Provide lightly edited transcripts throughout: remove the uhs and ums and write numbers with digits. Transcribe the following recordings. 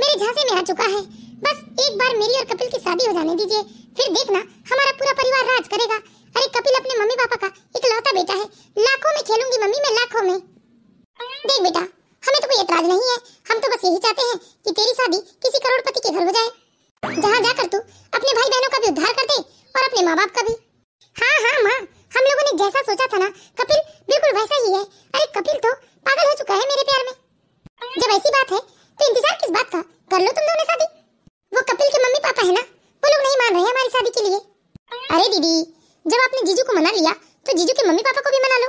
मेरे झांसे में आ चुका है। बस एक बार मेरी और कपिल की शादी हो जाने दीजिए, फिर देखना हमारा पूरा परिवार राज करेगा। अरे कपिल अपने मम्मी पापा का इकलौता बेटा है, लाखों में खेलूंगी मम्मी मैं, लाखों में। देख बेटा, हमें तो कोई एतराज नहीं है, हम तो बस यही चाहते हैं कि तेरी शादी किसी करोड़पति के घर हो जाए, जहाँ जाकर तू अपने भाई बहनों का भी उद्धार कर दे और अपने माँ बाप का भी। हाँ हाँ माँ, हम लोगों ने जैसा सोचा था ना, कपिल बिल्कुल वैसा ही है। अरे कपिल तो पागल हो चुका है मेरे प्यार में। जब ऐसी बात है तो इंतजार किस बात का, कर लो तुम दोनों शादी। वो कपिल के मम्मी पापा है ना, वो लोग नहीं मान रहे हमारी शादी के लिए। अरे दीदी, जब आपने जीजू को मना लिया तो जीजू के मम्मी पापा को भी मना लो।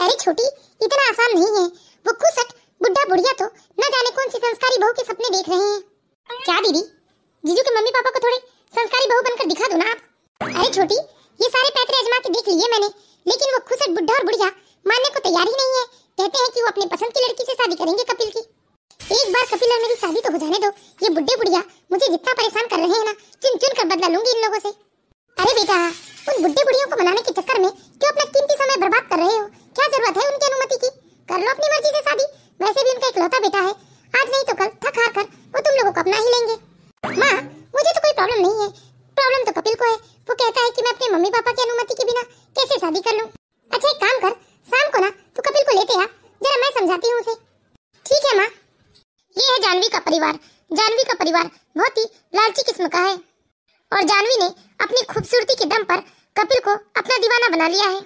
अरे छोटी, इतना आसान नहीं है। वो खुसट बुढ़ा बुढ़िया तो न जाने कौन सी संस्कारी बहू के सपने देख रहे हैं। क्या दीदी, जीजू के मम्मी पापा को थोड़े संस्कारी बहू बनकर दिखा दो ना आप। अरे छोटी, ये सारे पैतरे आजमा के देख लिए मैंने, लेकिन वो खुसट बुढ़ा और बुढ़िया मानने को तैयार ही नहीं है। कहते हैं कि वो अपने पसंद की लड़की से शादी करेंगे कपिल की। एक बार कपिल और मेरी शादी तो हो जाने दो। ये बुढ़े बुढ़िया मुझे जितना परेशान कर रहे हैं ना, चुन चुन कर बदला लूंगी इन लोगों से। अरे बेटा, उन बुढ़े बुढ़ियों को मनाने के चक्कर में क्यों अपना कीमती समय बर्बाद कर रहे हो? क्या जरूरत है उनकी अनुमति की? कर लो अपनी मर्जी से शादी, वैसे भी उनका इकलौता बेटा है। आज नहीं तो कल थक हार कर वो तुम लोगों को अपना ही लेंगे। माँ, मुझे तो कोई प्रॉब्लम नहीं है, प्रॉब्लम तो कपिल को है। वो कहता है कि मैं अपने मम्मी पापा की अनुमति के बिना कैसे शादी कर लूं। अच्छा एक काम कर, शाम को ना तू कपिल को लेते आ, जरा मैं समझाती हूँ उसे। ठीक है माँ। ये है जानवी का परिवार। जानवी का परिवार बहुत ही लालची किस्म का है और जानवी ने अपनी खूबसूरती के दम पर कपिल को अपना दीवाना बना लिया है।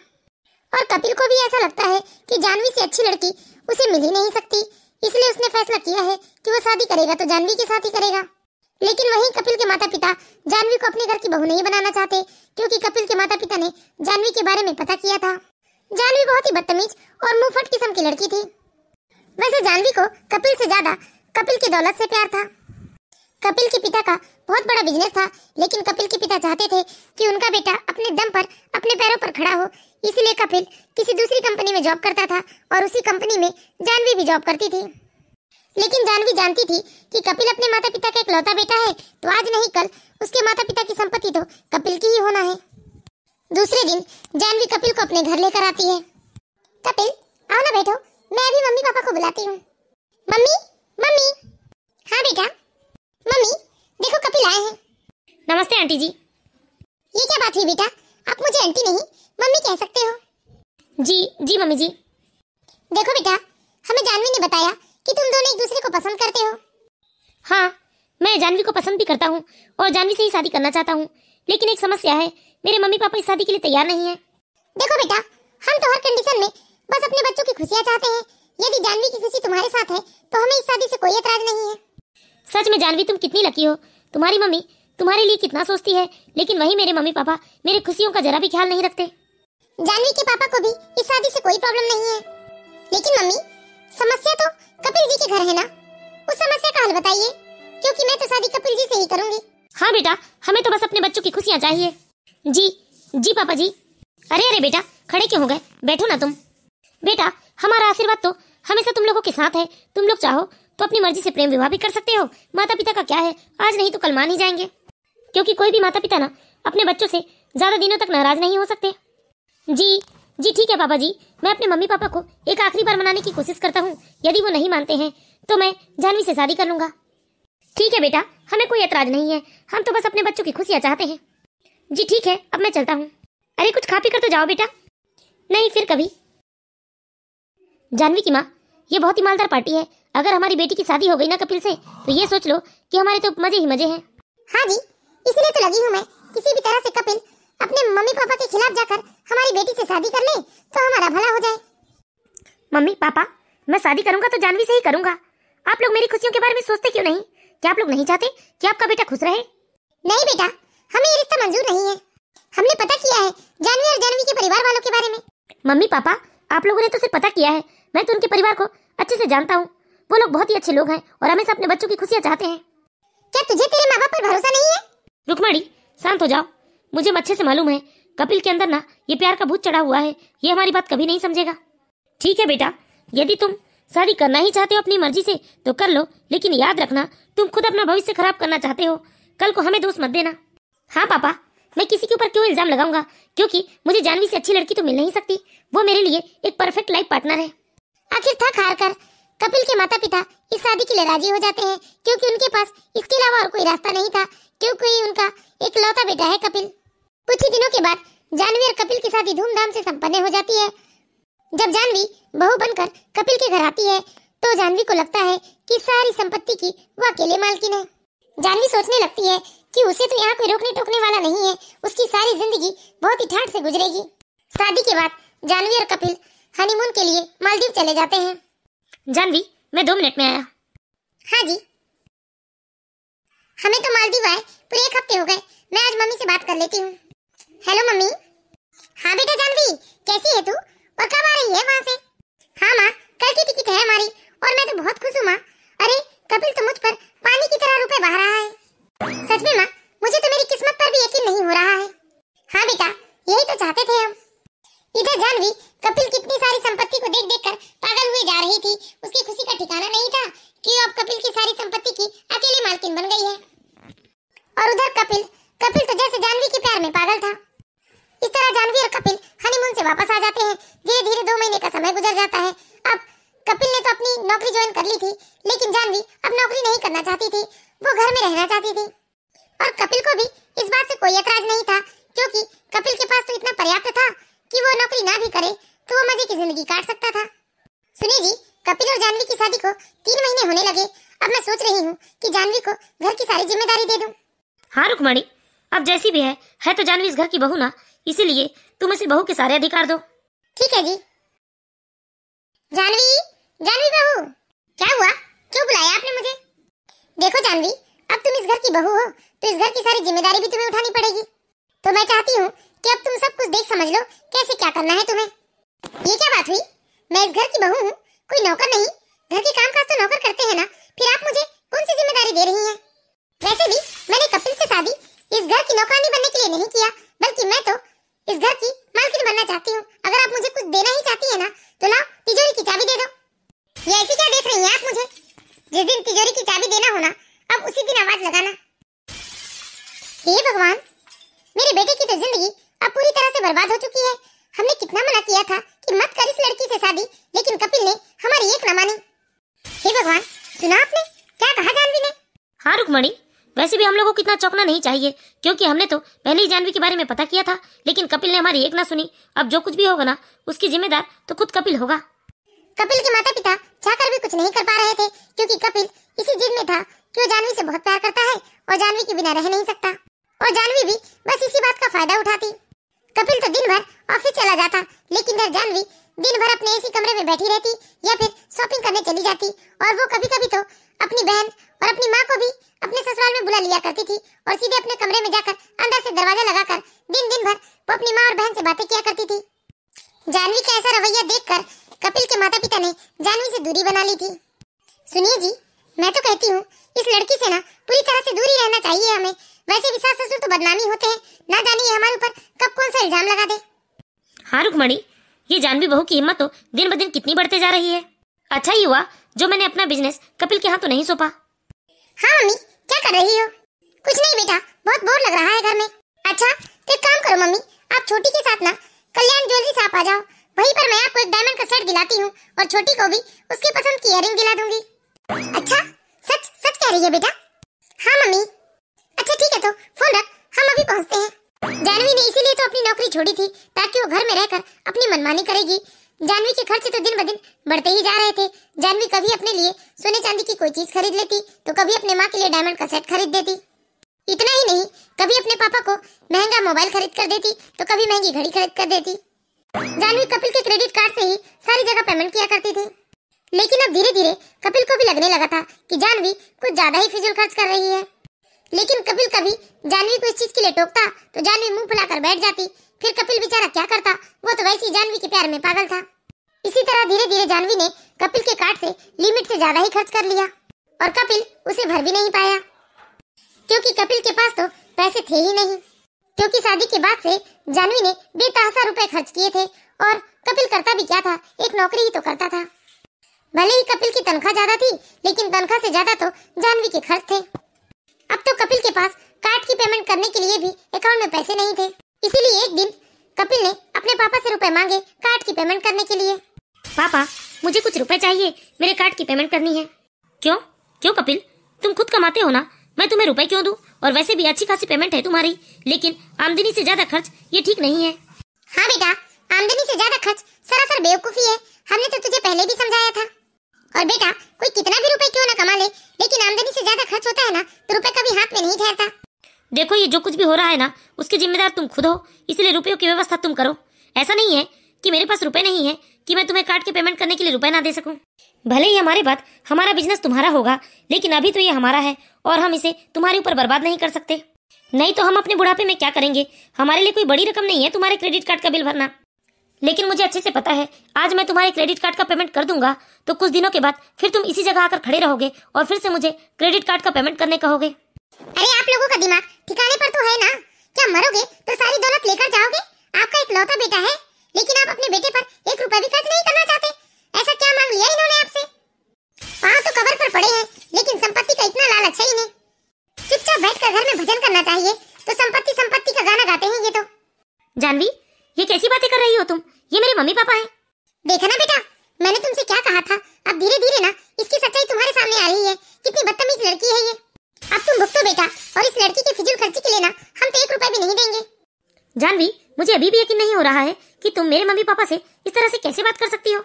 और कपिल को भी ऐसा लगता है कि जानवी से अच्छी लड़की उसे मिल ही नहीं सकती, इसलिए उसने फैसला किया है कि वो शादी करेगा तो जानवी के साथ ही करेगा। लेकिन वहीं कपिल के माता पिता जानवी को अपने घर की बहू नहीं बनाना चाहते, क्योंकि कपिल के माता पिता ने जानवी के बारे में पता किया था। जानवी बहुत ही बदतमीज और मुंहफट किस्म की लड़की थी। वैसे जानवी को कपिल से ज्यादा कपिल की दौलत से प्यार था। कपिल के पिता का बहुत बड़ा बिजनेस था, लेकिन कपिल के पिता चाहते थे कि उनका बेटा अपने दम पर अपने पैरों पर खड़ा हो, इसलिए कपिल किसी दूसरी कंपनी में जॉब करता था और उसी कंपनी में जानवी भी जॉब करती थी। लेकिन जानवी जानती थी कि कपिल अपने माता पिता का इकलौता बेटा है, तो आज नहीं कल उसके माता पिता की संपत्ति तो कपिल की ही होना है। दूसरे दिन जानवी कपिल को अपने घर लेकर आती है। कपिल आओ ना बैठो, मैं अभी मम्मी पापा को बुलाती हूँ। Mummy mummy. हाँ बेटा। मम्मी देखो कपिल आए हैं। नमस्ते आंटी जी। ये क्या बात हुई बेटा, आप मुझे आंटी नहीं मम्मी कह सकते हो। जी जी मम्मी जी। देखो बेटा, हमें जानवी ने बताया कि तुम दोनों एक दूसरे को पसंद करते हो। हाँ, मैं जानवी को पसंद भी करता हूँ और जानवी से ही शादी करना चाहता हूँ, लेकिन एक समस्या है, मेरे मम्मी पापा इस शादी के लिए तैयार नहीं है। देखो बेटा, हम तो हर कंडीशन में बस अपने बच्चों की खुशियाँ चाहते हैं। यदि जानवी की खुशी तुम्हारे साथ है तो हमें इस शादी से कोई एतराज नहीं है। सच में जानवी तुम कितनी लकी हो, तुम्हारी मम्मी तुम्हारे लिए कितना सोचती है, लेकिन वही मेरे मम्मी पापा मेरे खुशियों का जरा भी ख्याल नहीं रखते। जानवी के पापा को भी इस शादी से कोई प्रॉब्लम नहीं है, लेकिन मम्मी समस्या तो कपिल जी के घर है ना, उस समस्या का हल बताइए, क्योंकि मैं तो शादी कपिल जी से ही करूंगी। हाँ बेटा, हमें तो बस अपने बच्चों की खुशियाँ चाहिए। जी जी पापा जी। अरे अरे बेटा, खड़े क्यों हो गए, बैठो ना तुम। बेटा, हमारा आशीर्वाद तो हमेशा तुम लोगों के साथ है, तुम लोग चाहो तो अपनी मर्जी से प्रेम विवाह भी कर सकते हो। माता पिता का क्या है, आज नहीं तो कल मान ही जाएंगे, क्योंकि कोई भी माता पिता ना अपने बच्चों से ज्यादा दिनों तक नाराज नहीं हो सकते। जी जी ठीक है पापा जी, मैं अपने मम्मी पापा को एक आखिरी बार मनाने की कोशिश करता हूँ, यदि वो नहीं मानते हैं तो मैं जानवी से शादी कर लूंगा। ठीक है बेटा, हमें कोई एतराज नहीं है, हम तो बस अपने बच्चों की खुशियाँ चाहते हैं। जी ठीक है, अब मैं चलता हूँ। अरे कुछ खा पी कर तो जाओ बेटा। नहीं, फिर कभी। जानवी की माँ, ये बहुत ही मालदार पार्टी है, अगर हमारी बेटी की शादी हो गई ना कपिल से तो ये सोच लो कि हमारे तो मजे ही मजे हैं। हाँ जी, इसलिए तो लगी हूँ मैं, किसी भी तरह से कपिल अपने मम्मी पापा के खिलाफ जाकर हमारी बेटी से शादी कर ले तो हमारा भला हो जाए। मम्मी पापा, मैं शादी करूंगा तो जानवी से ही करूंगा। आप लोग मेरी खुशियों के बारे में सोचते क्यों नहीं? क्या आप लोग नहीं चाहते कि आपका बेटा खुश रहे? नहीं बेटा, हमें ये रिश्ता मंजूर नहीं है। हमने पता किया है जानवी और जानवी के परिवार वालों के बारे में। मम्मी पापा, आप लोगों ने तो सिर्फ पता किया है, मैं तो उनके परिवार को अच्छे से जानता हूँ। वो लोग बहुत ही अच्छे लोग हैं और हमेशा अपने बच्चों की खुशियाँ चाहते हैं। क्या तुझे तेरे माँ बाप पर भरोसा नहीं है? रुकमणी, शांत हो जाओ। मुझे अच्छे से मालूम है कपिल के अंदर ना ये प्यार का भूत चढ़ा हुआ है, ये हमारी बात कभी नहीं समझेगा। ठीक है बेटा, यदि तुम शादी करना ही चाहते हो अपनी मर्जी से तो कर लो, लेकिन याद रखना तुम खुद अपना भविष्य खराब करना चाहते हो, कल को हमें दोष मत देना। हाँ पापा, मैं किसी के ऊपर क्यों इल्जाम लगाऊंगा, क्योंकि मुझे जानवी से अच्छी लड़की तो मिल नहीं सकती, वो मेरे लिए एक परफेक्ट लाइफ पार्टनर है। आखिर थक हार कर कपिल के माता पिता इस शादी के लिए राजी हो जाते हैं क्योंकि उनके पास इसके अलावा और कोई रास्ता नहीं था, क्योंकि उनका इकलौता बेटा है कपिल। कुछ ही दिनों के बाद जानवी और कपिल की शादी धूमधाम से संपन्न हो जाती है। जब जानवी बहू बनकर कपिल के घर आती है तो जानवी को लगता है कि सारी संपत्ति की वो अकेले मालकिन है। जानवी सोचने लगती है कि उसे तो यहाँ कोई रोकने टोकने वाला नहीं है, उसकी सारी जिंदगी बहुत ही ठाठ से गुजरेगी। शादी के बाद जानवी और कपिल हनीमून के लिए मालदीव चले जाते हैं। जानवी, मैं 2 मिनट में आया। हाँ जी। हमें तो मालदीव आए पूरे 1 हफ्ते हो गए। मैं आज मम्मी से बात कर लेती हूँ। Hello mummy. हाँ बेटा जानवी, कैसी है तू और कब आ रही है वहाँ से? हाँ माँ, कल की टिकट है हमारी और मैं तो बहुत खुश हूँ माँ। अरे कपिल तो मुझ पर पानी की तरह रुपए बहा रहा है। सच में माँ, मुझे तो मेरी किस्मत पर भी यकीन नहीं हो रहा है। हाँ बेटा, यही तो चाहते थे हम। इधर जानवी कपिल की इतनी सारी संपत्ति को देख देख कर पागल हुई जा रही थी। उसकी खुशी का ठिकाना नहीं था कि अब कपिल की सारी संपत्ति की अकेली मालकिन बन गई है। और उधर कपिल तो जैसे जानवी के प्यार में पागल था। इस तरह जानवी और कपिल हनीमून से वापस आ जाते हैं। धीरे धीरे 2 महीने का समय गुजर जाता है। अब कपिल ने तो अपनी नौकरी ज्वाइन कर ली थी, लेकिन जानवी अब नौकरी नहीं करना चाहती थी, वो घर में रहना चाहती थी। और कपिल को भी इस बात से कोई एतराज नहीं था, क्योंकि कपिल के पास तो इतना पर्याप्त था कि वो नौकरी ना भी करे तो वो मजे की जिंदगी काट सकता था। सुनिए जी, कपिल और जानवी की शादी को 3 महीने होने लगे। अब मैं सोच रही हूँ कि जानवी को घर की सारी जिम्मेदारी दे दूं। हाँ रुक्मणी, अब जैसी भी है तो जानवी इस घर की बहू ना, इसीलिए तुम उसे बहू के सारे अधिकार दो। ठीक है जी। जानवी बहू, क्या हुआ? क्यों बुलाया आपने मुझे? देखो जानवी, अब तुम इस घर की बहू हो तो इस घर की सारी जिम्मेदारी भी तुम्हें उठानी पड़ेगी। तो मैं चाहती हूँ कि अब तुम सब कुछ देख समझ लो, कैसे क्या करना है तुम्हें। ये क्या बात हुई? मैं इस घर की बहू हूँ, कोई नौकर नहीं। घर के काम काज तो नौकर करते हैं ना, फिर आप मुझे कौन सी जिम्मेदारी दे रही हैं? वैसे भी मैंने कपिल से शादी इस घर की नौकरानी बनने के लिए नहीं किया, बल्कि मैं तो इस घर की मालकिन बनना चाहती हूँ। अगर आप मुझे कुछ देना ही चाहती है ना, तो लाओ तिजोरी की चाबी दे दो। ये ऐसी क्या देख रही हैं आप मुझे? जिस दिन तिजोरी की चाबी देना हो ना, अब उसी दिन आवाज लगाना। हे भगवान, मेरे बेटे की तो जिंदगी अब पूरी तरह से बर्बाद हो चुकी है। हमने कितना मना किया था कि मत कर इस लड़की से शादी, लेकिन कपिल ने हमारी एक न मानी। हे भगवान, सुना आपने क्या कहा जानवी ने? हाँ रुक्मणी, वैसे भी हम लोगों को इतना चौंकना नहीं चाहिए, क्योंकि हमने तो पहले ही जानवी के बारे में पता किया था, लेकिन कपिल ने हमारी एक ना सुनी। अब जो कुछ भी होगा ना, उसकी जिम्मेदार तो खुद कपिल होगा। कपिल के माता पिता चाहकर भी कुछ नहीं कर पा रहे थे, क्योंकि कपिल इसी जिद में था कि वो जानवी से बहुत प्यार करता है और जानवी के बिना रह नहीं सकता, और जानवी भी बस इसी बात का फायदा उठाती। कपिल तो दिन भर ऑफिस चला जाता, लेकिन जानवी दिन भर अपने एसी कमरे में बैठी रहती या फिर शॉपिंग करने चली जाती। और वो कभी कभी तो अपनी बहन और अपनी माँ को भी अपने ससुराल में बुला लिया करती थी और सीधे अपने कमरे में जाकर अंदर से दरवाजा लगाकर दिन भर वो अपनी माँ और बहन से बातें किया करती थी। जानवी का ऐसा रवैया देखकर कपिल के माता पिता ने जानवी से दूरी बना ली थी। सुनिए जी, मैं तो कहती हूँ इस लड़की से ना पूरी तरह से दूरी रहना चाहिए हमें। वैसे भी सास ससुर तो बदनामी होते हैं, ना जाने ये हमारे ऊपर कब कौन सा इल्जाम लगा दे। हाँ रुक्मणी, ये जानवी बहू की हिम्मत तो दिन ब दिन कितनी बढ़ते जा रही है। अच्छा ही हुआ जो मैंने अपना बिजनेस कपिल के हाथ तो नहीं सौंपा। हाँ मम्मी, क्या कर रही हो? कुछ नहीं बेटा, बहुत बोर लग रहा है घर में। अच्छा तो एक काम करो मम्मी, आप छोटी के साथ ना कल्याण ज्वेलरी से आप आ जाओ, वहीं पर मैं आपको एक डायमंड का सेट दिलाती हूँ और छोटी को भी उसके पसंद की इयररिंग दिला दूंगी। अच्छा, सच सच कह रही है बेटा? हाँ मम्मी। अच्छा ठीक है, तो फोन रख, हम अभी पहुँचते हैं। जानवी ने इसीलिए तो अपनी नौकरी छोड़ी थी, ताकि वो घर में रहकर अपनी मनमानी करेगी। जानवी के खर्चे तो दिन ब दिन बढ़ते ही जा रहे थे। जानवी कभी अपने लिए सोने चांदी की कोई चीज खरीद लेती, तो कभी अपने माँ के लिए डायमंड का सेट खरीद देती। इतना ही नहीं, कभी अपने पापा को महंगा मोबाइल खरीद कर देती, तो कभी महंगी घड़ी खरीद कर देती। जानवी कपिल के क्रेडिट कार्ड से ही सारी जगह पेमेंट किया करती थी। लेकिन अब धीरे धीरे कपिल को भी लगने लगा था कि जानवी कुछ ज्यादा ही फिजूल खर्च कर रही है। लेकिन कपिल कभी जानवी को इस चीज के लिए टोकता तो जानवी मुंह फुलाकर बैठ जाती। फिर कपिल बेचारा क्या करता, वो तो वैसे ही जानवी के प्यार में पागल था। इसी तरह धीरे धीरे जानवी ने कपिल के कार्ड से लिमिट से ज्यादा ही खर्च कर लिया और कपिल उसे भर भी नहीं पाया, क्योंकि कपिल के पास तो पैसे थे ही नहीं। क्योंकि शादी के बाद से जानवी ने बेतहाशा रुपए खर्च किए थे, और कपिल करता भी क्या था, एक नौकरी ही तो करता था। भले ही कपिल की तनख्वाह ज्यादा थी, लेकिन तनख्वाह से ज्यादा तो जानवी के खर्च थे। अब तो कपिल के पास कार्ड की पेमेंट करने के लिए भी अकाउंट में पैसे नहीं थे। इसीलिए एक दिन कपिल ने अपने पापा से रुपए मांगे कार्ड की पेमेंट करने के लिए। पापा, मुझे कुछ रुपए चाहिए, मेरे कार्ड की पेमेंट करनी है। क्यों क्यों कपिल, तुम खुद कमाते हो ना, मैं तुम्हें रुपए क्यों दूं? और वैसे भी अच्छी खासी पेमेंट है तुम्हारी, लेकिन आमदनी से ज्यादा खर्च ये ठीक नहीं है। हाँ बेटा, आमदनी से ज्यादा खर्च सरासर बेवकूफी है। हमने तो तुझे पहले भी समझाया था। और बेटा, कोई कितना भी रुपए क्यों ना कमा ले, लेकिन आमदनी से ज्यादा खर्च होता है ना तो रुपए कभी हाथ में नहीं ठहरता। देखो, ये जो कुछ भी हो रहा है ना, उसके जिम्मेदार तुम खुद हो, इसलिए रुपयों की व्यवस्था तुम करो। ऐसा नहीं है कि मेरे पास रुपए नहीं है कि मैं तुम्हें कार्ड के पेमेंट करने के लिए रुपए ना दे सकूं। भले ही हमारे बाद हमारा बिजनेस तुम्हारा होगा, लेकिन अभी तो ये हमारा है और हम इसे तुम्हारे ऊपर बर्बाद नहीं कर सकते। नहीं तो हम अपने बुढ़ापे में क्या करेंगे? हमारे लिए कोई बड़ी रकम नहीं है तुम्हारे क्रेडिट कार्ड का बिल भरना। लेकिन मुझे अच्छे से पता है, आज मैं तुम्हारे क्रेडिट कार्ड का पेमेंट कर दूंगा तो कुछ दिनों के बाद फिर तुम इसी जगह आकर खड़े रहोगे और फिर से मुझे क्रेडिट कार्ड का पेमेंट करने कहोगे। अरे आप लोगों का दिमाग ठिकाने पर तो है ना? क्या मरोगे तो सारी दौलत लेकर जाओगे? आपका एक लौता बेटा है, लेकिन आप अपने बेटे पर 1 रुपया भी खर्च नहीं करना चाहते। ऐसा क्या मांग लिया इन्होंने आपसे? पाँव तो कबर पर पड़े हैं, लेकिन संपत्ति का इतना लालच है इन्हें। चुपचाप बैठकर घर में भजन करना चाहिए, तो संपत्ति संपत्ति का गाना गाते हैं ये तो। जानवी, ये कैसी बातें कर रही हो तुम? ये मेरे मम्मी पापा हैं। देखा ना बेटा, मैंने तुमसे क्या कहा था। अब धीरे धीरे ना इसकी सच्चाई तुम्हारे सामने आ रही है। कितनी बदतमीज लड़की है ये। अब तुम भुगतो बेटा, और इस लड़की के फिजूल खर्ची के लिए ना हम तो 1 रुपया भी नहीं देंगे। जानवी, मुझे अभी भी यकीन नहीं हो रहा है कि तुम मेरे मम्मी पापा से इस तरह से कैसे बात कर सकती हो।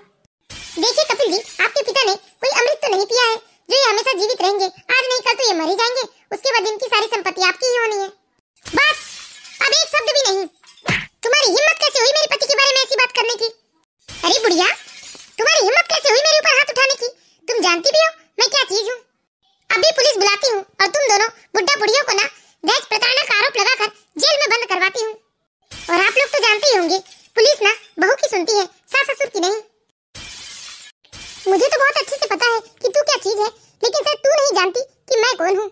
देखिए कपिल जी, आपके पिता ने कोई अमृत तो नहीं पिया है जो ये हमेशा जीवित रहेंगे। आज नहीं कल तो ये मर ही जाएंगे, उसके बाद इनकी सारी संपत्ति आपकी ही होनी है। बस, अब एक शब्द भी नहीं। तुम्हारी हिम्मत कैसे हुई मेरे पति के बारे में ऐसी बात करने की? अरे बुढ़िया, तुम्हारी हिम्मत कैसे हुई मेरे ऊपर हाथ उठाने की? तुम जानती भी हो मैं क्या चीज हूँ। अभी पुलिस बुलाती हूँ और तुम दोनों बुढ़ा बुढ़ियों को ना दहेज प्रताड़ना का आरोप लगाकर जेल में बंद करवाती हूँ। और आप लोग तो जानते ही होंगे, पुलिस ना बहू की सुनती है, सास ससुर की नहीं। मुझे तो बहुत अच्छे से पता है कि तू क्या चीज है, लेकिन शायद तू नहीं जानती कि मैं कौन हूँ।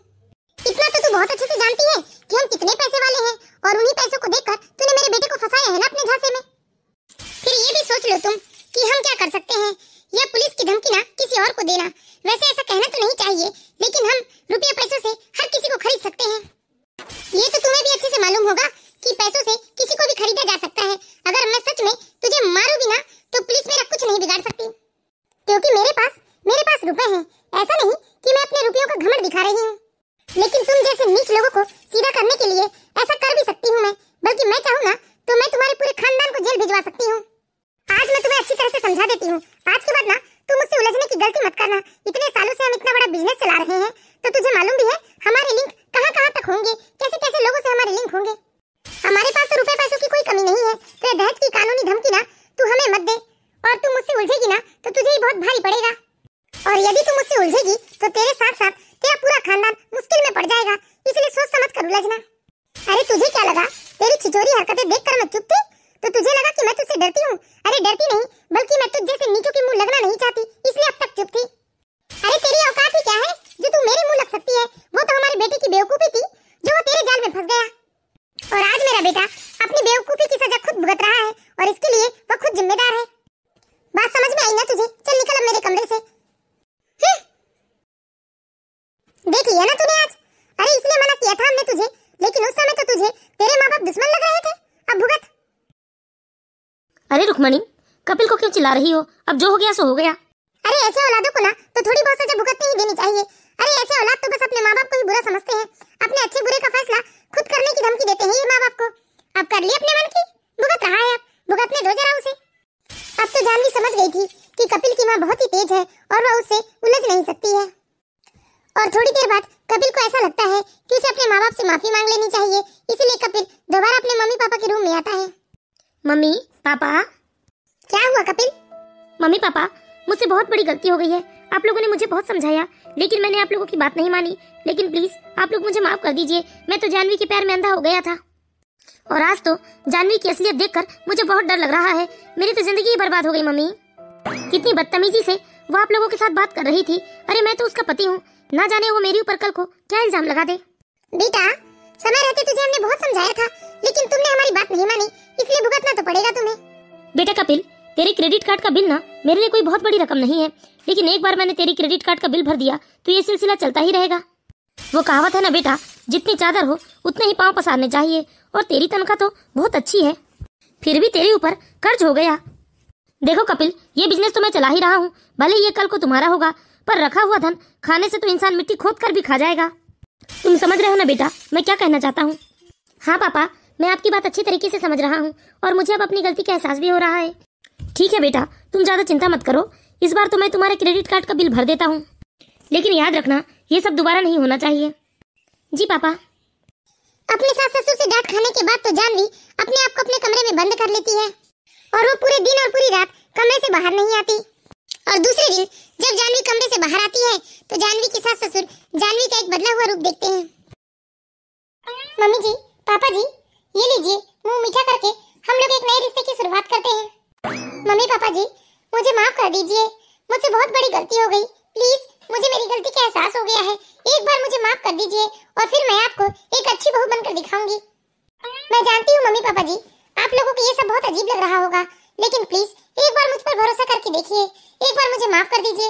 इतना तो तू बहुत अच्छे से जानती है कि हम कितने पैसे वाले हैं, और उन्हीं पैसों को देखकर तूने मेरे बेटे को फंसाया है ना अपने झांसे में। फिर ये भी सोच लो तुम कि हम क्या कर सकते हैं। यह पुलिस की धमकी ना किसी और को देना, वैसे ऐसा कहना तो नहीं चाहिए, लेकिन हम रुपये पैसों से हर किसी को खरीद सकते हैं। ये तो तुम्हें भी अच्छे से मालूम होगा कि पैसों से किसी को भी खरीदा जा सकता है। अगर मैं सच में तुझे मारूं भी ना तो पुलिस मेरा कुछ नहीं बिगाड़ सकती, क्योंकि मेरे पास रुपए हैं। ऐसा नहीं कि मैं अपने रुपयों का घमंड दिखा रही हूँ, लेकिन तुम जैसे नीच लोगों को सीधा करने के लिए ऐसा कर भी सकती हूँ मैं। बल्कि मैं चाहूँ ना तो मैं तुम्हारे पूरे खानदान को जेल भिजवा सकती हूँ। आज मैं तुम्हें अच्छी तरह से समझा देती हूँ। आज के बाद ना तुम मुझसे उलझने की गलती मत करना। इतने सालों से हम इतना बड़ा बिजनेस चला रहे हैं, तो तुझे मालूम भी है हमारे लिंक कहाँ कहाँ तक होंगे, कैसे कैसे लोगों से हमारे लिंक होंगे। हमारे पास तो रुपए पैसों की कोई कमी नहीं है, तो दहेज की कानूनी धमकी ना तू हमें मत दे। और तुम मुझसे उलझेगी ना तो तुझे ही बहुत भारी पड़ेगा, और यदि तुम मुझसे उलझेगी तो तेरे साथ साथ तेरा पूरा खानदान मुश्किल में पड़ जाएगा। इसलिए सोच समझ कर उलझना। अरे तुझे क्या लगा, तेरी छिचोरी हरकतें देखकर मैं चुप थी? तो तुझे लगा कि मैं तुझसे डरती हूँ? अरे डरती नहीं, बल्कि मैं तुझ जैसे नीचों के मुंह लगना नहीं चाहती, इसलिए अब तक चुप थी। अरे तेरी औकात ही क्या है जो तू मेरे मुंह लग सकती है? वो तो हमारे बेटे की बेवकूफी थी जो वो तेरे जाल में फंस गया, और आज मेरा बेटा अपनी बेवकूफी की सजा खुद भुगत रहा है, और इसके लिए वो खुद जिम्मेदार है। बात समझ में आई ना तुझे? चल निकल अब मेरे कमरे से। देख लिया ना तूने आज? अरे इसलिए मना किया था हमने तुझे, लेकिन उस समय तो तुझे तेरे माँ बाप दुश्मन लग रहे थे। अब भुगत। अरे रुक्मणी, कपिल को क्यों चिल्ला रही हो? अब जो हो गया सो हो गया। अरे ऐसे औलादों को ना तो थोड़ी बहुत सजा भुगतनी ही देनी चाहिए। अरे ऐसे औलाद तो बस अपने माँ बाप को ही बुरा समझते हैं, अपने अच्छे बुरे का फैसला खुद करने की धमकी देते हैं ये माँ बाप को। अब कर ली अपने मन की, भुगत रहा है, अब भुगतने दो जरा उसे। अब तो जानवी समझ गई थी कि कपिल की माँ बहुत ही तेज है और वह उससे उलझ नहीं सकती है। और थोड़ी देर बाद कपिल को ऐसा लगता है कि उसे अपने माँ बाप से माफी मांग लेनी चाहिए, इसलिए कपिल दोबारा अपने मम्मी पापा के रूम में आता है। Mummy papa. क्या हुआ कपिल? मम्मी पापा, मुझसे बहुत बड़ी गलती हो गई है। आप लोगों ने मुझे बहुत समझाया, लेकिन मैंने आप लोगों की बात नहीं मानी। लेकिन प्लीज आप लोग मुझे माफ कर दीजिए। मैं तो जानवी के प्यार में अंधा हो गया था, और आज तो जानवी की असलियत देखकर मुझे बहुत डर लग रहा है। मेरी तो जिंदगी ही बर्बाद हो गई। मम्मी, कितनी बदतमीजी से वो आप लोगों के साथ बात कर रही थी। अरे मैं तो उसका पति हूँ, ना जाने वो मेरे ऊपर कल को क्या इल्जाम लगा दे। बेटा, समय रहते तुझे हमने बहुत समझाया था, लेकिन तुमने हमारी बात नहीं मानी, इसलिए भुगतना तो पड़ेगा तुम्हें। बेटा कपिल, तेरे क्रेडिट कार्ड का बिल ना मेरे लिए कोई बहुत बड़ी रकम नहीं है, लेकिन एक बार मैंने तेरी क्रेडिट कार्ड का बिल भर दिया तो ये सिलसिला चलता ही रहेगा। वो कहावत है ना बेटा, जितनी चादर हो उतने ही पांव पसारने चाहिए। और तेरी तनख्वाह तो बहुत अच्छी है, फिर भी तेरे ऊपर कर्ज हो गया। देखो कपिल, ये बिजनेस तो मैं चला ही रहा हूँ, भले ये कल को तुम्हारा होगा, पर रखा हुआ धन खाने से तो इंसान मिट्टी खोद कर भी खा जाएगा। तुम समझ रहे हो ना बेटा मैं क्या कहना चाहता हूँ? हाँ पापा, मैं आपकी बात अच्छी तरीके से समझ रहा हूँ और मुझे अब अपनी गलती का एहसास भी हो रहा है। ठीक है बेटा, तुम ज्यादा चिंता मत करो, इस बार तो मैं तुम्हारे क्रेडिट कार्ड का बिल भर देता हूँ, लेकिन याद रखना ये सब दोबारा नहीं होना चाहिए। जी पापा। अपने सास ससुर से डांट खाने के बाद तो जानवी अपने आप को अपने कमरे में बंद कर लेती है और वो पूरे दिन और पूरी रात कमरे से बाहर नहीं आती। और दूसरे दिन जब जानवी कमरे से बाहर आती है तो जानवी के सास ससुर जानवी का एक बदला हुआ रूप देखते हैं। मम्मी जी, पापा जी, ये लीजिए, मुंह मीठा करके हम लोग एक नए रिश्ते की शुरुआत करते हैं। मम्मी पापा जी, मुझे माफ कर दीजिए, मुझसे बहुत बड़ी गलती हो गई, प्लीज मुझे मेरी गलती का एहसास हो गया है, एक बार मुझे माफ कर दीजिए और फिर मैं आपको एक अच्छी बहू बनकर दिखाऊंगी। मैं जानती हूँ मम्मी पापा जी, आप लोगों को ये सब बहुत अजीब लग रहा होगा, लेकिन प्लीज एक बार मुझ पर भरोसा करके देखिए, एक बार मुझे माफ कर दीजिए।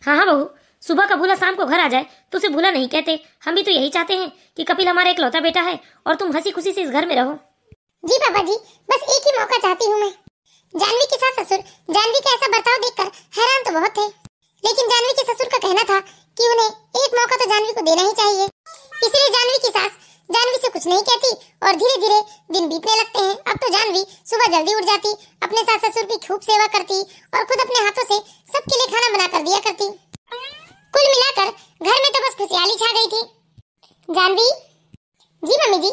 हाँ हाँ बहू, सुबह का भूला शाम को घर आ जाए तो उसे भूला नहीं कहते। हम भी तो यही चाहते हैं कि कपिल हमारा एक लौता बेटा है और तुम हंसी खुशी से इस घर में रहो। जी पापा जी, बस एक ही मौका चाहती हूँ मैं। जानवी के सास ससुर जानवी का ऐसा बर्ताव देखकर हैरान तो बहुत थे, लेकिन जानवी के ससुर का कहना था कि उन्हें एक मौका तो जानवी को देना ही चाहिए। इसलिए जानवी की सास जानवी से कुछ नहीं कहती और धीरे धीरे दिन बीतने लगते हैं। अब तो जानवी सुबह जल्दी उठ जाती, अपने सास ससुर की खूब सेवा करती और खुद अपने हाथों से सबके लिए खाना बना कर दिया करती। कुल मिलाकर घर में तो बस खुशहाली छा गई थी। जानवी। जी मम्मी जी।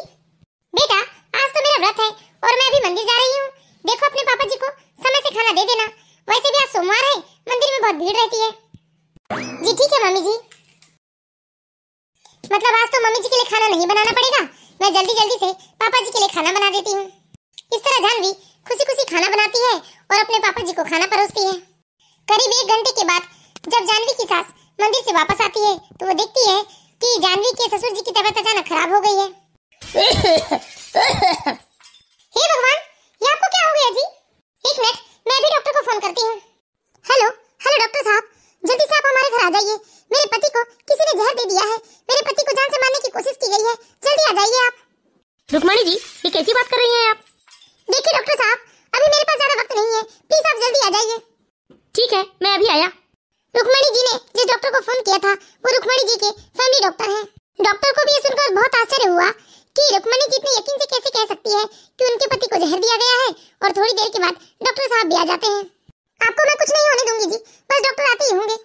बेटा, आज तो मेरा व्रत है और मैं अभी मंदिर जा रही हूँ, देखो अपने पापा जी को समय से खाना दे देना, वैसे भी आज सोमवार है, मंदिर में बहुत भीड़ रहती है। जी ठीक है मम्मी जी। मतलब आज तो मम्मी जी के लिए खाना नहीं बनाना पड़ेगा, मैं जल्दी जल्दी से पापा जी के लिए खाना बना देती हूँ। इस तरह जानवी खुशी खुशी खाना बनाती है और अपने पापा जी को खाना परोसती है। करीब 1 घंटे के बाद जब जानवी की सास मंदिर से वापस आती है तो वो देखती है कि जानवी के ससुर जी की तबीयत अचानक खराब हो गई है। हे भगवान, ये आपको क्या हो गया जी? एक मिनट, मैं भी डॉक्टर को फोन करती हूँ। हेलो हेलो डॉक्टर साहब, जल्दी से आप हमारे घर आ जाइए, मेरे पति को किसी ने जहर दे दिया है, मेरे पति को जान से मारने की कोशिश की गई है, जल्दी आ जाइए आप। रुक्मणी जी, ये कैसी बात कर रही हैं आप? देखिए डॉक्टर साहब, अभी मेरे पास ज्यादा वक्त नहीं है, प्लीज आप जल्दी आ जाइए। ठीक है, मैं अभी आया। रुक्मणी जी ने जिस डॉक्टर को फोन किया था वो रुक्मणी जी के फैमिली डॉक्टर हैं। डॉक्टर को भी ये सुनकर बहुत आश्चर्य हुआ कि रुक्मणी जी इतने यकीन से कैसे कह सकती है कि उनके पति को जहर दिया गया है, और थोड़ी देर के बाद डॉक्टर साहब भी आ जाते हैं। आपको मैं कुछ नहीं होने दूंगी जी, बस डॉक्टर आते ही होंगे।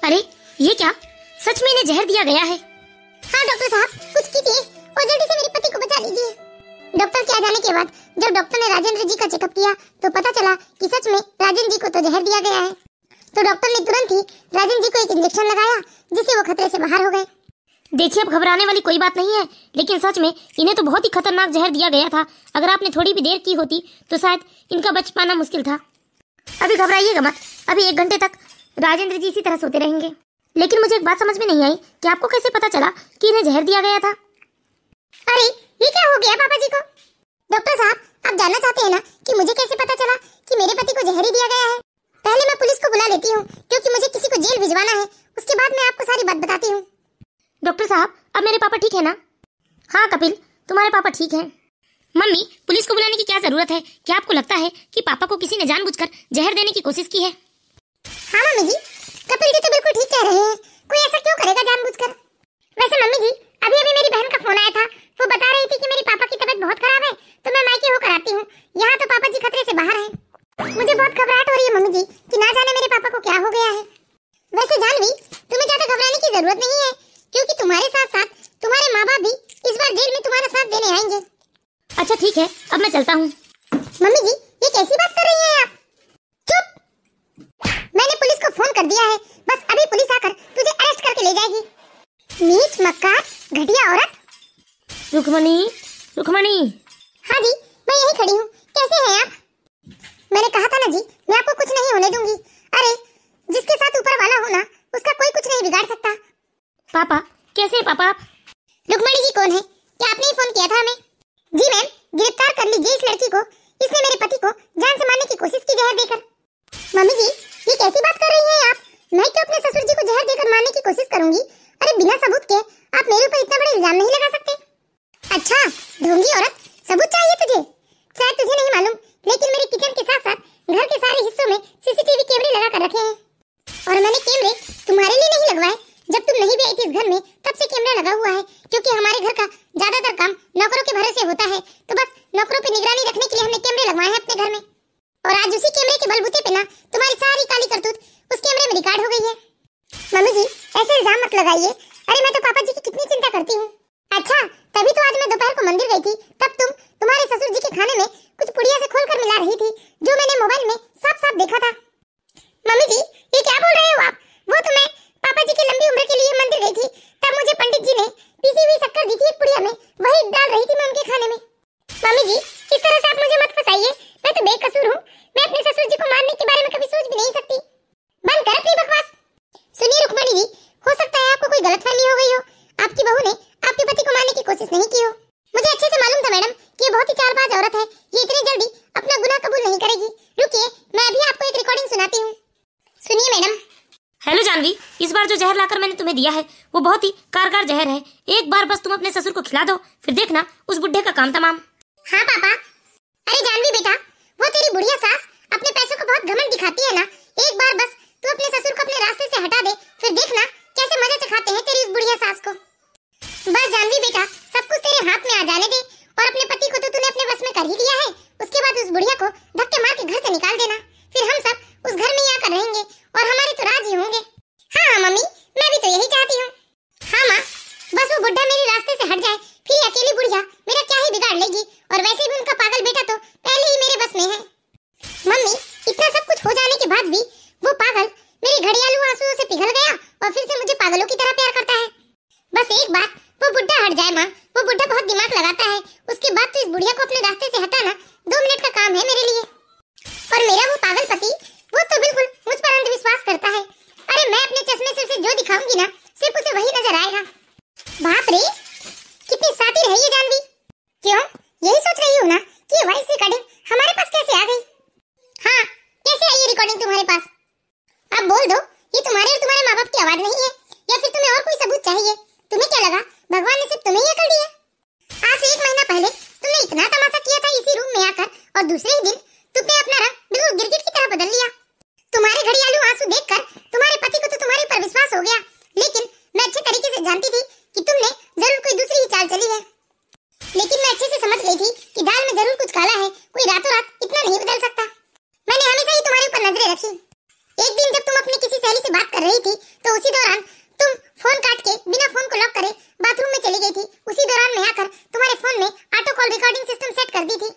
अरे ये क्या, सच में इन्हें जहर दिया गया है? हाँ डॉक्टर साहब, कुछ कीजिए और जल्दी से मेरे पति को बचा लीजिए। डॉक्टर के आ जाने के बाद जब डॉक्टर ने राजेंद्र जी का चेकअप किया तो पता चला कि सच में राजेंद्र जी को तो जहर दिया गया है। तो डॉक्टर ने तुरंत ही राजेंद्र जी को एक इंजेक्शन लगाया जिससे वो खतरे से बाहर हो गए। देखिए, अब घबराने वाली कोई बात नहीं है, लेकिन सच में इन्हें तो बहुत ही खतरनाक जहर दिया गया था। अगर आपने थोड़ी भी देर की होती तो शायद इनका बच पाना मुश्किल था। अभी घबराइएगा मत, अभी 1 घंटे तक राजेंद्र जी इसी तरह सोते रहेंगे। लेकिन मुझे एक बात समझ में नहीं आई कि आपको कैसे पता चला कि इन्हें जहर दिया गया था? अरे ये क्या हो गया पापा जी को? डॉक्टर साहब, आप जानना चाहते हैं ना कि मुझे कैसे पता चला कि मेरे पति को जहर ही दिया गया है? पहले मैं पुलिस को बुला लेती हूँ क्योंकि मुझे किसी को जेल भिजवाना है, उसके बाद मैं आपको सारी बात बताती हूँ। डॉक्टर साहब, अब मेरे पापा ठीक है ना? हाँ कपिल, तुम्हारे पापा ठीक हैं। मम्मी, पुलिस को बुलाने की क्या जरूरत है? क्या आपको लगता है कि पापा को किसी ने जानबूझकर जहर देने की कोशिश की है? हाँ मम्मी जी, कपिल जी तो बिल्कुल ठीक कह रहे हैं, कोई ऐसा क्यों करेगा जानबूझकर? वैसे मम्मी जी, अभी अभी मेरी बहन का फोन आया था, वो बता रही थी कि मेरे पापा की तबीयत बहुत खराब है, तो मैं मायके होकर आती हूँ, यहाँ तो पापा जी खतरे से बाहर हैं। मुझे बहुत घबराहट हो रही है मम्मी जी कि ना जाने मेरे पापा को क्या हो गया है। वैसे जानवी, तुम्हें ज्यादा घबराने की जरूरत नहीं है क्योंकि तुम्हारे साथ साथ तुम्हारे माँ बाप भी इस बार जेल में तुम्हारा साथ देने आएंगे। अच्छा ठीक है, अब मैं चलता हूँ। मम्मी जी, ये कैसी बात कर रही हैं आप? चुप! मैंने पुलिस को फोन कर दिया है, बस अभी पुलिस आकर तुझे अरेस्ट करके ले जाएगी। नीच मक्कार, घटिया औरत। रुक्मणी, रुक्मणी। हाँ जी, मैं यही खड़ी हूँ, कैसे हैं आप? मैंने कहा था ना जी, मैं आपको कुछ नहीं होने दूंगी। अरे जिसके साथ ऊपर वाला हो ना, उसका कोई कुछ नहीं बिगाड़ सकता। पापा, कैसे हैं पापा आप? रुक्मणी जी कौन है? क्या आपने ही फोन किया था हमें? जी मैम, गिरफ्तार कर लीजिए इस लड़की को, इसने मेरे पति को जान से मारने की कोशिश की जहर देकर। मम्मी जी, ये कैसी बात कर रही हैं आप? मैं क्यों अपने ससुर जी को जहर देकर मारने की कोशिश करूंगी? अरे बिना सबूत के आप मेरे ऊपर इतना बड़ा इल्जाम नहीं लगा सकते। अच्छा ढोंगी औरत, सबूत चाहिए तुझे? शायद तुझे नहीं मालूम लेकिन मेरे किचन के साथ साथ घर के सारे हिस्सों में सीसीटीवी कैमरे लगा कर रखे हैं। और मैंने कैमरे तुम्हारे लिए नहीं लगवाए, जब तुम नहीं भी आई थी इस घर में तब से कैमरा लगा हुआ है, क्योंकि हमारे घर का ज्यादातर काम नौकरों के भरोसे होता है, तो बस नौकरों पे निगरानी रखने के लिए हमने कैमरे लगवाए हैं अपने घर में। और आज उसी कैमरे के बलबूते पे ना तुम्हारी सारी काली करतूत उस कैमरे में रिकॉर्ड हो गई है। मम्मी जी ऐसे इल्जाम मत लगाइए, अरे मैं तो पापा जी की कितनी चिंता करती हूँ। अच्छा तभी तो आज मैं दोपहर को मंदिर गई थी, तब तुम तुम्हारे ससुर जी के खाने में कुछ पुड़िया से खोलकर मिला रही थी, जो मैंने मोबाइल में साफ साफ देखा था। मम्मी जी ये क्या बोल रहे हो आप? वो तो मैं पापा जी की लंबी उम्र के लिए मंदिर गई थी, तब मुझे पंडित जी ने पीसी हुई शक्कर दी थी एक पुड़िया में, वही डाल रही थी मैं उनके खाने में। मम्मी जी इस तरह से आप मुझे मत फंसाइए, मैं तो बेकसूर हूँ, मैं अपने ससुर जी को मारने के बारे में कभी सोच भी नहीं सकती। बंद कर अपनी बकवास। सुनिए रुक्मणी जी, हो सकता है आपको कोई गलतफहमी हो गई हो, आपकी बहू ने आपके पति को मारने की कोशिश नहीं की हो। मुझे अच्छे से मालूम था मैडम कि ये बहुत ही चालबाज औरत है, ये इतनी जल्दी अपना गुनाह कबूल नहीं करेगी। रुकिए मैं अभी आपको एक रिकॉर्डिंग सुनाती हूँ, सुनिए मैडम। हेलो जानवी, इस बार जो जहर लाकर मैंने तुम्हें दिया है वो बहुत ही कारगर जहर है, एक बार बस तुम अपने ससुर को खिला दो, फिर देखना उस बुढ़े का काम तमाम। हाँ पापा। अरे जानवी बेटा, वो तेरी बुढ़िया सास अपने पैसों को बहुत घमंड दिखाती है ना, एक बार बस तू अपने ससुर को अपने रास्ते से हटा दे, फिर देखना कैसे मजे चखाते हैं तेरी उस बुढ़िया सास को। बस जानवी बेटा सब कुछ तेरे हाथ में आ जाने दे, और अपने पति को तो तूने अपने बस में कर ही लिया है, उसके बाद उस बुढ़िया को धक्के मार के घर से निकाल देना, फिर हम सब उस घर में ही आकर रहेंगे और हमारे तो राज ही होंगे। हाँ मम्मी मैं भी तो यही चाहती हूँ। हाँ माँ बस वो बुढ़ा मेरे रास्ते से हट जाए, फिर अकेली बुढ़िया मेरा क्या ही बिगाड़ लेगी, और वैसे भी उनका पागल बेटा तो पहले ही मेरे बस में है। मम्मी इतना सब कुछ हो जाने के बाद भी वो पागल मेरे घड़ियालू आंसुओं से पिघल गया और फिर से मुझे पागलों की तरह प्यार करता है। बस एक बार वो बुढ़ा हट जाए माँ, वो बुढ़ा बहुत दिमाग लगाता है, उसके बाद तो इस बुढ़िया को अपने रास्ते से हटाना 2 मिनट का काम है मेरे लिए। और मेरा वो पागल पति वो तो बिल्कुल मुझ पर अंधविश्वास करता है, अरे मैं अपने चश्मे से उसे जो दिखाऊंगी ना सिर्फ उसे वही नजर आएगा। बाप रे कितनी सातिर है ये जानवी। क्यों यही सोच रही हो ना कि ये वॉइस रिकॉर्डिंग हमारे पास कैसे आ गई? हाँ कैसे आई ये रिकॉर्डिंग तुम्हारे पास? अब बोल दो ये तुम्हारे और तुम्हारे माँ बाप की आवाज नहीं है, या फिर तुम्हें और कोई सबूत चाहिए? तुम्हें क्या लगा भगवान ने सिर्फ तुम्हें ही अकल दी है? आज से 1 महीना पहले तुमने इतना तमाशा किया था इसी रूम में आकर, और दूसरे ही दिन तुमने अपना रंग बिल्कुल गिरगिट की तरह बदल लिया। तुम्हारे घड़ियालू आंसू देखकर तुम्हारे पति को तो तुम्हारे पर विश्वास हो गया, लेकिन मैं अच्छे तरीके से जानती थी कि तुमने जरूर कोई दूसरी ही चाल चली है। लेकिन मैं अच्छे से समझ गई थी कि दाल में जरूर कुछ काला है, कोई रातों रात इतना नहीं बदल सकता। मैंने हमेशा ही तुम्हारे ऊपर नजरें रखी। एक दिन जब तुम अपनी किसी सहेली से बात कर रही थी तो उसी दौरान तुम फोन काट के बिना फोन को लॉक करे बाथरूम में चली गई थी, उसी दौरान मैं आकर तुम्हारे फोन में auto call recording system set कर दी थी।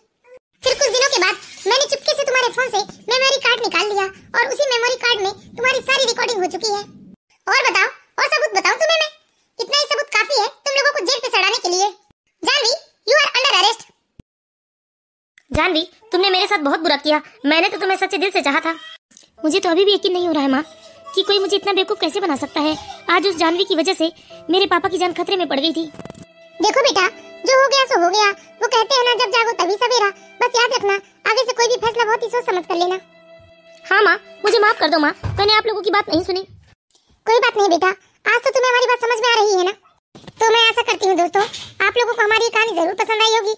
फिर कुछ दिनों के बाद मैंने चुपके से तुम्हारे फोन से मेमोरी कार्ड निकाल लिया, और उसी मेमोरी कार्ड में तुम्हारी सारी रिकॉर्डिंग हो चुकी है। और बताओ और सबूत बताऊं तुम्हें मैं? इतना ही सबूत काफी है तुम लोगों को जेल पे सड़ाने के लिए। Janhvi you are under arrest. Janhvi तुमने मेरे साथ बहुत बुरा किया, मैंने तो तुम्हें सच्चे दिल से चाहा था। मुझे तो अभी भी यकीन नहीं हो रहा है माँ कि कोई मुझे इतना बेवकूफ कैसे बना सकता है। आज उस जानवी की वजह से मेरे पापा की जान खतरे में पड़ गई थी। देखो बेटा जो हो गया सो हो गया, वो कहते हैं ना जब जागो तभी सवेरा, बस याद रखना आगे से कोई भी फैसला बहुत ही सोच समझ कर लेना। हाँ माँ मुझे माफ कर दो माँ, मैंने आप लोगों की बात नहीं सुनी। कोई बात नहीं बेटा, आज तो तुम्हें हमारी बात समझ में आ रही है ना। तो मैं आशा करती हूँ दोस्तों आप लोगों को हमारी कहानी जरूर पसंद आई होगी।